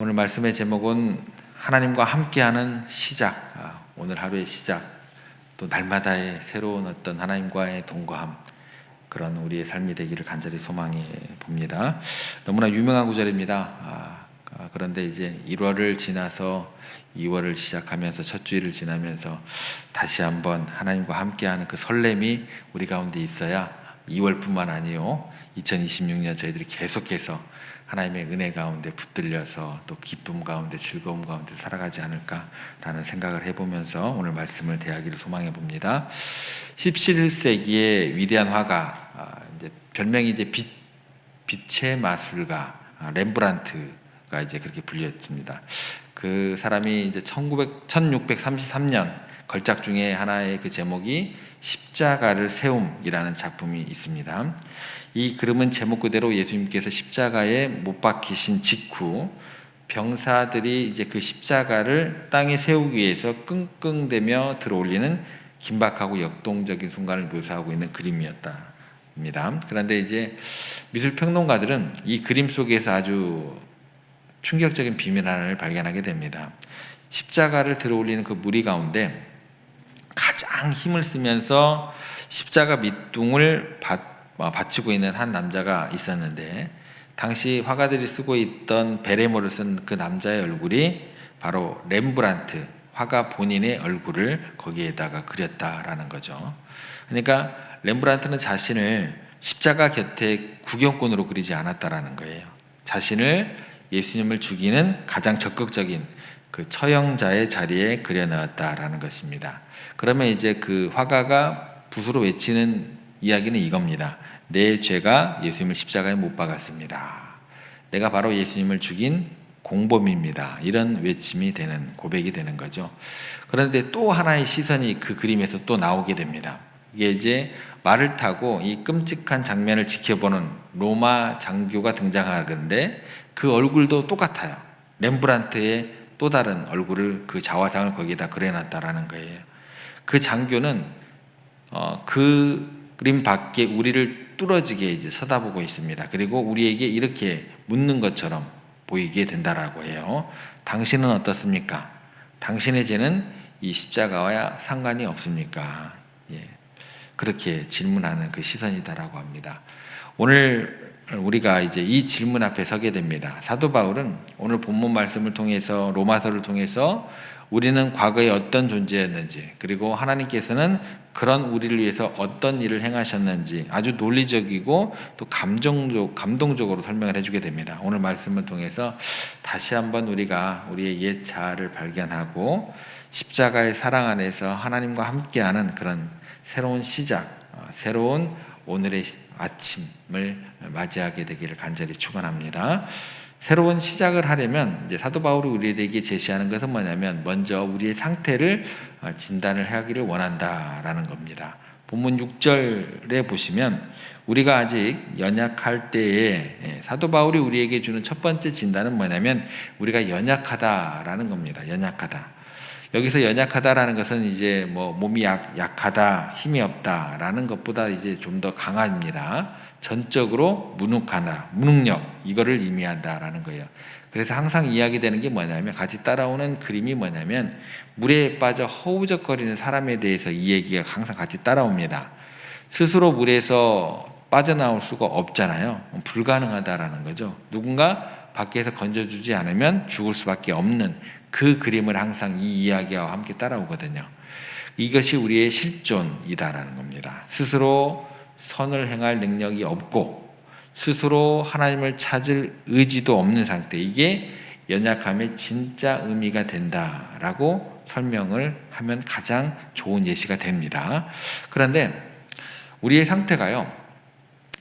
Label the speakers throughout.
Speaker 1: 오늘 말씀의 제목은 하나님과 함께하는 시작. 오늘 하루의 시작, 또 날마다의 새로운 어떤 하나님과의 동거함, 그런 우리의 삶이 되기를 간절히 소망해 봅니다. 너무나 유명한 구절입니다. 그런데 이제 1월을 지나서 2월을 시작하면서 첫 주일을 지나면서 다시 한번 하나님과 함께하는 그 설렘이 우리 가운데 있어야 2월뿐만 아니요 2026년 저희들이 계속해서 하나님의 은혜 가운데 붙들려서 또 기쁨 가운데 즐거움 가운데 살아가지 않을까라는 생각을 해보면서 오늘 말씀을 대하기를 소망해 봅니다. 17세기의 위대한 화가, 이제 별명이 이제 빛의 마술가 렘브란트가 이제 그렇게 불렸습니다. 그 사람이 이제 1633년 걸작 중에 하나의 그 제목이 십자가를 세움이라는 작품이 있습니다. 이 그림은 제목 그대로 예수님께서 십자가에 못 박히신 직후 병사들이 이제 그 십자가를 땅에 세우기 위해서 끙끙대며 들어올리는 긴박하고 역동적인 순간을 묘사하고 있는 그림이었답니다. 그런데 이제 미술 평론가들은 이 그림 속에서 아주 충격적인 비밀 하나를 발견하게 됩니다. 십자가를 들어올리는 그 무리 가운데 가장 힘을 쓰면서 십자가 밑둥을 받치고 있는 한 남자가 있었는데, 당시 화가들이 쓰고 있던 베레모를 쓴 그 남자의 얼굴이 바로 렘브란트 화가 본인의 얼굴을 거기에다가 그렸다라는 거죠. 그러니까 렘브란트는 자신을 십자가 곁에 구경꾼으로 그리지 않았다라는 거예요. 자신을 예수님을 죽이는 가장 적극적인 그 처형자의 자리에 그려넣었다라는 것입니다. 그러면 이제 그 화가가 붓으로 외치는 이야기는 이겁니다. 내 죄가 예수님을 십자가에 못 박았습니다. 내가 바로 예수님을 죽인 공범입니다. 이런 외침이 되는, 고백이 되는 거죠. 그런데 또 하나의 시선이 그 그림에서 또 나오게 됩니다. 이게 이제 말을 타고 이 끔찍한 장면을 지켜보는 로마 장교가 등장하는데 그 얼굴도 똑같아요. 렘브란트의 또 다른 얼굴을, 그 자화상을 거기에다 그려놨다라는 거예요. 그 장교는 그 그림 밖에 우리를 뚫어지게 이제 쳐다보고 있습니다. 그리고 우리에게 이렇게 묻는 것처럼 보이게 된다라고 해요. 당신은 어떻습니까? 당신의 죄는 이 십자가와 상관이 없습니까? 그렇게 질문하는 그 시선이다라고 합니다. 오늘 우리가 이제 이 질문 앞에 서게 됩니다. 사도 바울은 오늘 본문 말씀을 통해서, 로마서를 통해서 우리는 과거에 어떤 존재였는지, 그리고 하나님께서는 그런 우리를 위해서 어떤 일을 행하셨는지 아주 논리적이고 또 감동적으로 설명을 해주게 됩니다. 오늘 말씀을 통해서 다시 한번 우리가 우리의 옛 자아를 발견하고 십자가의 사랑 안에서 하나님과 함께하는 그런 새로운 시작, 새로운 오늘의 아침을 맞이하게 되기를 간절히 축원합니다. 새로운 시작을 하려면 이제 사도 바울이 우리에게 제시하는 것은 뭐냐면, 먼저 우리의 상태를 진단을 하기를 원한다라는 겁니다. 본문 6절에 보시면 우리가 아직 연약할 때에 사도 바울이 우리에게 주는 첫 번째 진단은 뭐냐면 우리가 연약하다라는 겁니다. 연약하다. 여기서 연약하다라는 것은 이제 뭐 몸이 약하다, 힘이 없다라는 것보다 이제 좀 더 강합니다. 전적으로 무능력, 이거를 의미한다라는 거예요. 그래서 항상 이야기되는 게 뭐냐면, 같이 따라오는 그림이 뭐냐면 물에 빠져 허우적거리는 사람에 대해서 이 얘기가 항상 같이 따라옵니다. 스스로 물에서 빠져나올 수가 없잖아요. 불가능하다라는 거죠. 누군가 밖에서 건져주지 않으면 죽을 수밖에 없는 그 그림을 항상 이 이야기와 함께 따라오거든요. 이것이 우리의 실존이다라는 겁니다. 스스로 선을 행할 능력이 없고 스스로 하나님을 찾을 의지도 없는 상태, 이게 연약함의 진짜 의미가 된다라고 설명을 하면 가장 좋은 예시가 됩니다. 그런데 우리의 상태가요,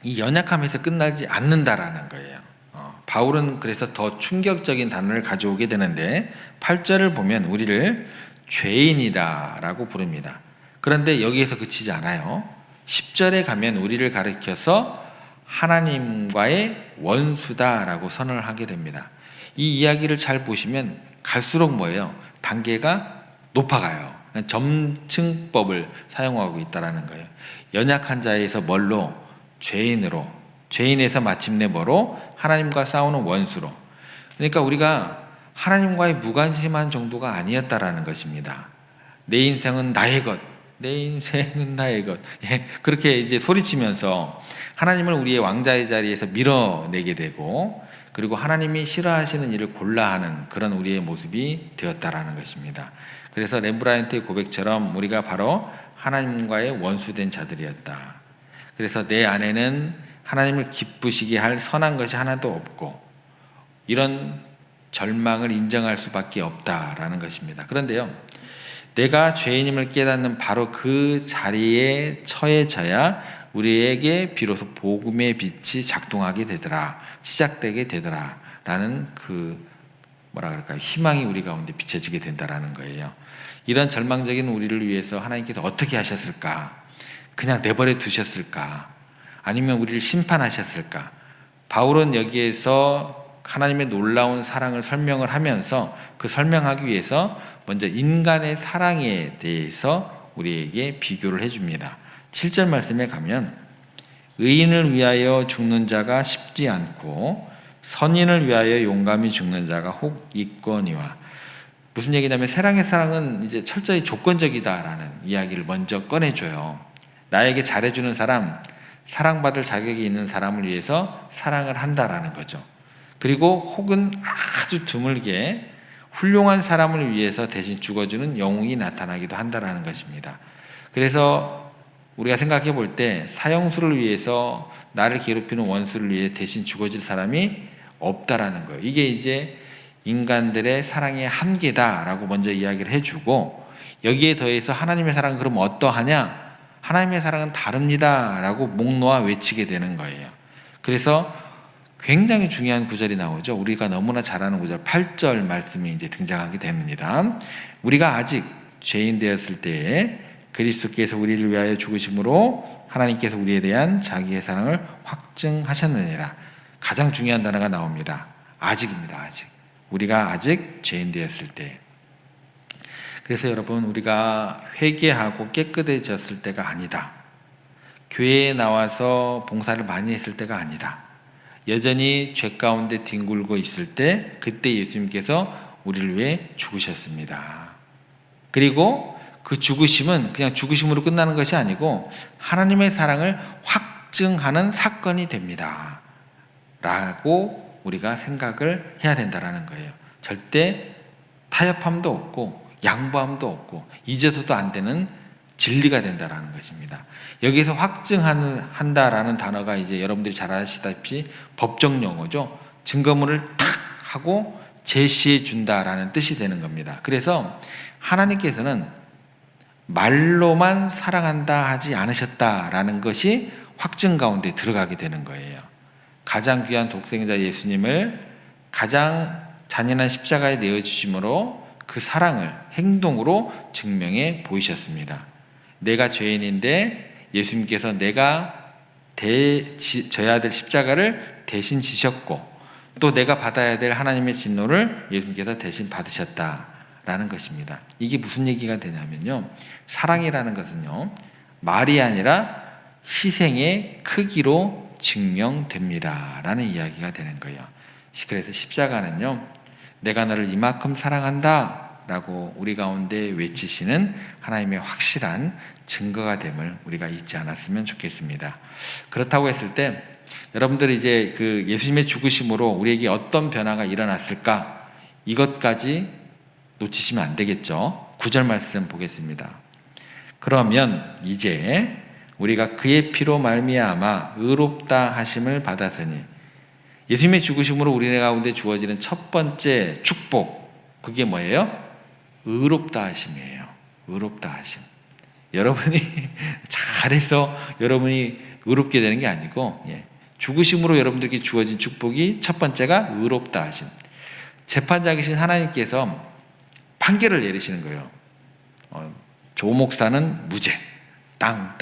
Speaker 1: 이 연약함에서 끝나지 않는다라는 거예요. 바울은 그래서 더 충격적인 단어를 가져오게 되는데 8절을 보면 우리를 죄인이다라고 부릅니다. 그런데 여기에서 그치지 않아요. 10절에 가면 우리를 가리켜서 하나님과의 원수다라고 선언을 하게 됩니다. 이 이야기를 잘 보시면 갈수록 뭐예요? 단계가 높아가요. 점층법을 사용하고 있다는 거예요. 연약한 자에서 뭘로? 죄인으로, 죄인에서 마침내 뭐로? 하나님과 싸우는 원수로. 그러니까 우리가 하나님과의 무관심한 정도가 아니었다라는 것입니다. 내 인생은 나의 것, 내 인생은 나의 것. 예, 그렇게 이제 소리치면서 하나님을 우리의 왕자의 자리에서 밀어내게 되고, 그리고 하나님이 싫어하시는 일을 골라 하는 그런 우리의 모습이 되었다라는 것입니다. 그래서 렘브란트의 고백처럼 우리가 바로 하나님과의 원수된 자들이었다. 그래서 내 안에는 하나님을 기쁘시게 할 선한 것이 하나도 없고, 이런 절망을 인정할 수밖에 없다라는 것입니다. 그런데요, 내가 죄인임을 깨닫는 바로 그 자리에 처해져야 우리에게 비로소 복음의 빛이 작동하게 되더라, 시작되게 되더라 라는 그 희망이 우리 가운데 비춰지게 된다라는 거예요. 이런 절망적인 우리를 위해서 하나님께서 어떻게 하셨을까? 그냥 내버려 두셨을까? 아니면 우리를 심판하셨을까? 바울은 여기에서 하나님의 놀라운 사랑을 설명을 하면서 그 설명하기 위해서 먼저 인간의 사랑에 대해서 우리에게 비교를 해줍니다. 7절 말씀에 가면 의인을 위하여 죽는 자가 쉽지 않고 선인을 위하여 용감히 죽는 자가 혹 있거니와. 무슨 얘기냐면 사랑의 사랑은 이제 철저히 조건적이다라는 이야기를 먼저 꺼내줘요. 나에게 잘해주는 사람, 사랑받을 자격이 있는 사람을 위해서 사랑을 한다라는 거죠. 그리고 혹은 아주 드물게 훌륭한 사람을 위해서 대신 죽어주는 영웅이 나타나기도 한다라는 것입니다. 그래서 우리가 생각해 볼 때 사형수를 위해서 나를 괴롭히는 원수를 위해 대신 죽어줄 사람이 없다라는 거예요. 이게 이제 인간들의 사랑의 한계다라고 먼저 이야기를 해주고, 여기에 더해서 하나님의 사랑은 그럼 어떠하냐? 하나님의 사랑은 다릅니다 라고 목 놓아 외치게 되는 거예요. 그래서 굉장히 중요한 구절이 나오죠. 우리가 너무나 잘 아는 구절 8절 말씀이 이제 등장하게 됩니다. 우리가 아직 죄인 되었을 때에 그리스도께서 우리를 위하여 죽으심으로 하나님께서 우리에 대한 자기의 사랑을 확증하셨느니라. 가장 중요한 단어가 나옵니다. 아직입니다. 아직. 우리가 아직 죄인 되었을 때. 그래서 여러분, 우리가 회개하고 깨끗해졌을 때가 아니다. 교회에 나와서 봉사를 많이 했을 때가 아니다. 여전히 죄 가운데 뒹굴고 있을 때 그때 예수님께서 우리를 위해 죽으셨습니다. 그리고 그 죽으심은 그냥 죽으심으로 끝나는 것이 아니고 하나님의 사랑을 확증하는 사건이 됩니다 라고 우리가 생각을 해야 된다는 거예요. 절대 타협함도 없고 양보함도 없고 잊어서도 안 되는 진리가 된다라는 것입니다. 여기서 확증한다라는 단어가 이제 여러분들이 잘 아시다시피 법정 용어죠. 증거물을 탁 하고 제시해 준다라는 뜻이 되는 겁니다. 그래서 하나님께서는 말로만 사랑한다 하지 않으셨다라는 것이 확증 가운데 들어가게 되는 거예요. 가장 귀한 독생자 예수님을 가장 잔인한 십자가에 내어주심으로 그 사랑을 행동으로 증명해 보이셨습니다. 내가 죄인인데 예수님께서 내가 져야 될 십자가를 대신 지셨고, 또 내가 받아야 될 하나님의 진노를 예수님께서 대신 받으셨다라는 것입니다. 이게 무슨 얘기가 되냐면요, 사랑이라는 것은요 말이 아니라 희생의 크기로 증명됩니다 라는 이야기가 되는 거예요. 그래서 십자가는요, 내가 너를 이만큼 사랑한다 라고 우리 가운데 외치시는 하나님의 확실한 증거가 됨을 우리가 잊지 않았으면 좋겠습니다. 그렇다고 했을 때 여러분들이 이제 그 예수님의 죽으심으로 우리에게 어떤 변화가 일어났을까, 이것까지 놓치시면 안 되겠죠. 9절 말씀 보겠습니다. 그러면 이제 우리가 그의 피로 말미암아 의롭다 하심을 받았으니, 예수님의 죽으심으로 우리 가운데 주어지는 첫 번째 축복, 그게 뭐예요? 의롭다 하심이에요. 의롭다 하심. 여러분이 잘해서 여러분이 의롭게 되는 게 아니고, 죽으심으로 여러분들에게 주어진 축복이 첫 번째가 의롭다 하심. 재판장이신 하나님께서 판결을 내리시는 거예요. 조 목사는 무죄, 땅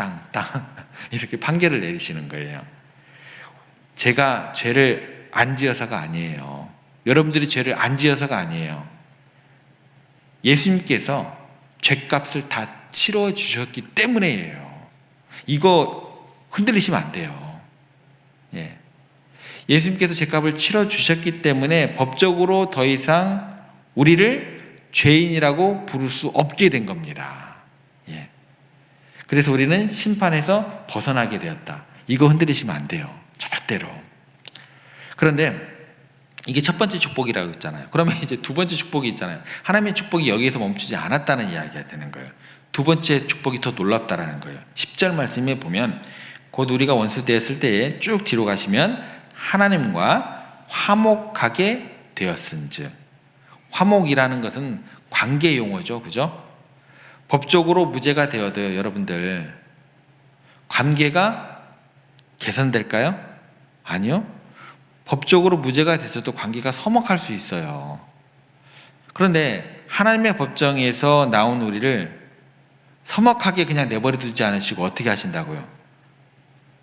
Speaker 1: 이렇게 판결을 내리시는 거예요. 제가 죄를 안 지어서가 아니에요. 여러분들이 죄를 안 지어서가 아니에요. 예수님께서 죄값을 다 치러주셨기 때문이에요. 이거 흔들리시면 안 돼요. 예수님께서 죄값을 치러주셨기 때문에 법적으로 더 이상 우리를 죄인이라고 부를 수 없게 된 겁니다. 예. 그래서 우리는 심판에서 벗어나게 되었다. 이거 흔들리시면 안 돼요. 절대로. 그런데 이게 첫 번째 축복이라고 했잖아요. 그러면 이제 두 번째 축복이 있잖아요. 하나님의 축복이 여기에서 멈추지 않았다는 이야기가 되는 거예요. 두 번째 축복이 더 놀랍다라는 거예요. 10절 말씀에 보면 곧 우리가 원수 되었을 때에 쭉 뒤로 가시면 하나님과 화목하게 되었은즉. 화목이라는 것은 관계 용어죠. 그죠? 법적으로 무죄가 되어도 여러분들 관계가 개선될까요? 아니요. 법적으로 무죄가 돼서도 관계가 서먹할 수 있어요. 그런데 하나님의 법정에서 나온 우리를 서먹하게 그냥 내버려 두지 않으시고 어떻게 하신다고요?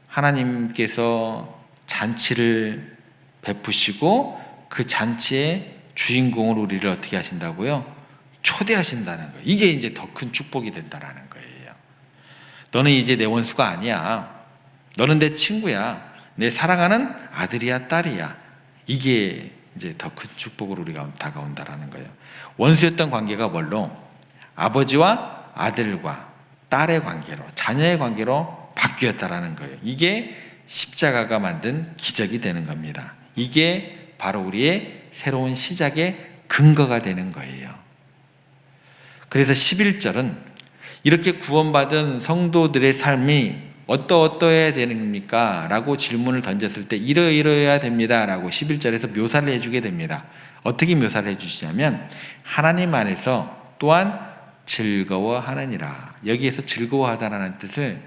Speaker 1: 하나님께서 잔치를 베푸시고 그 잔치의 주인공으로 우리를 어떻게 하신다고요? 초대하신다는 거예요. 이게 이제 더 큰 축복이 된다는 거예요. 너는 이제 내 원수가 아니야. 너는 내 친구야. 내 사랑하는 아들이야, 딸이야. 이게 이제 더 큰 축복으로 우리가 다가온다라는 거예요. 원수였던 관계가 뭘로? 아버지와 아들과 딸의 관계로, 자녀의 관계로 바뀌었다라는 거예요. 이게 십자가가 만든 기적이 되는 겁니다. 이게 바로 우리의 새로운 시작의 근거가 되는 거예요. 그래서 11절은 이렇게 구원받은 성도들의 삶이 어떠해야 되는입니까? 라고 질문을 던졌을 때 이러이러해야 됩니다 라고 11절에서 묘사를 해주게 됩니다. 어떻게 묘사를 해주시냐면 하나님 안에서 또한 즐거워하느니라. 여기에서 즐거워하다라는 뜻을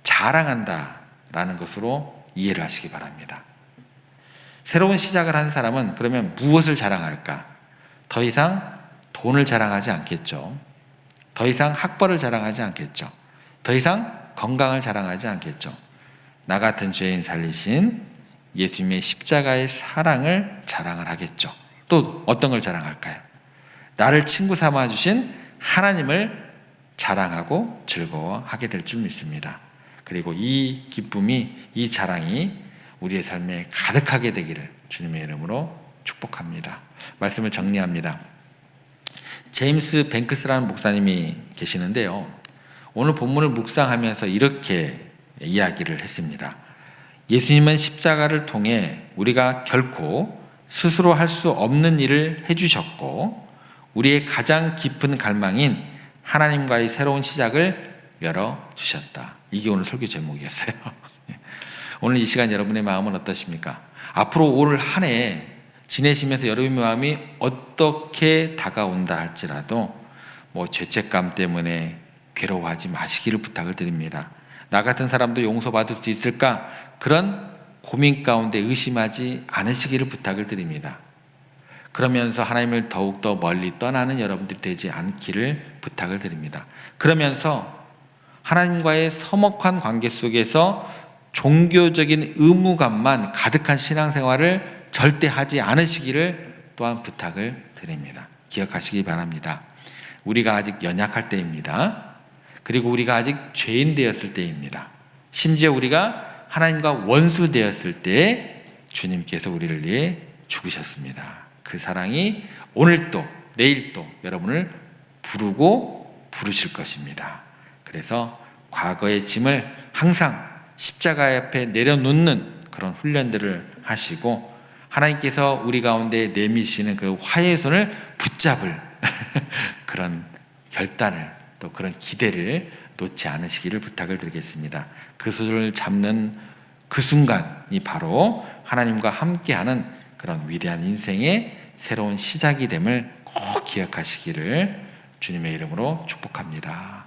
Speaker 1: 자랑한다라는 것으로 이해를 하시기 바랍니다. 새로운 시작을 한 사람은 그러면 무엇을 자랑할까? 더 이상 돈을 자랑하지 않겠죠. 더 이상 학벌을 자랑하지 않겠죠. 더 이상 건강을 자랑하지 않겠죠. 나 같은 죄인 살리신 예수님의 십자가의 사랑을 자랑을 하겠죠. 또 어떤 걸 자랑할까요? 나를 친구 삼아 주신 하나님을 자랑하고 즐거워하게 될 줄 믿습니다. 그리고 이 기쁨이, 이 자랑이 우리의 삶에 가득하게 되기를 주님의 이름으로 축복합니다. 말씀을 정리합니다. 제임스 뱅크스라는 목사님이 계시는데요. 오늘 본문을 묵상하면서 이렇게 이야기를 했습니다. 예수님은 십자가를 통해 우리가 결코 스스로 할 수 없는 일을 해주셨고 우리의 가장 깊은 갈망인 하나님과의 새로운 시작을 열어주셨다. 이게 오늘 설교 제목이었어요. 오늘 이 시간 여러분의 마음은 어떠십니까? 앞으로 올 한 해 지내시면서 여러분의 마음이 어떻게 다가온다 할지라도 죄책감 때문에 괴로워하지 마시기를 부탁을 드립니다. 나 같은 사람도 용서받을 수 있을까? 그런 고민 가운데 의심하지 않으시기를 부탁을 드립니다. 그러면서 하나님을 더욱더 멀리 떠나는 여러분들이 되지 않기를 부탁을 드립니다. 그러면서 하나님과의 서먹한 관계 속에서 종교적인 의무감만 가득한 신앙생활을 절대 하지 않으시기를 또한 부탁을 드립니다. 기억하시기 바랍니다. 우리가 아직 연약할 때입니다. 그리고 우리가 아직 죄인 되었을 때입니다. 심지어 우리가 하나님과 원수 되었을 때 주님께서 우리를 위해 죽으셨습니다. 그 사랑이 오늘 또 내일 또 여러분을 부르고 부르실 것입니다. 그래서 과거의 짐을 항상 십자가 앞에 내려놓는 그런 훈련들을 하시고 하나님께서 우리 가운데 내미시는 그 화해의 손을 붙잡을 그런 결단을 또 그런 기대를 놓지 않으시기를 부탁을 드리겠습니다. 그 손을 잡는 그 순간이 바로 하나님과 함께하는 그런 위대한 인생의 새로운 시작이 됨을 꼭 기억하시기를 주님의 이름으로 축복합니다.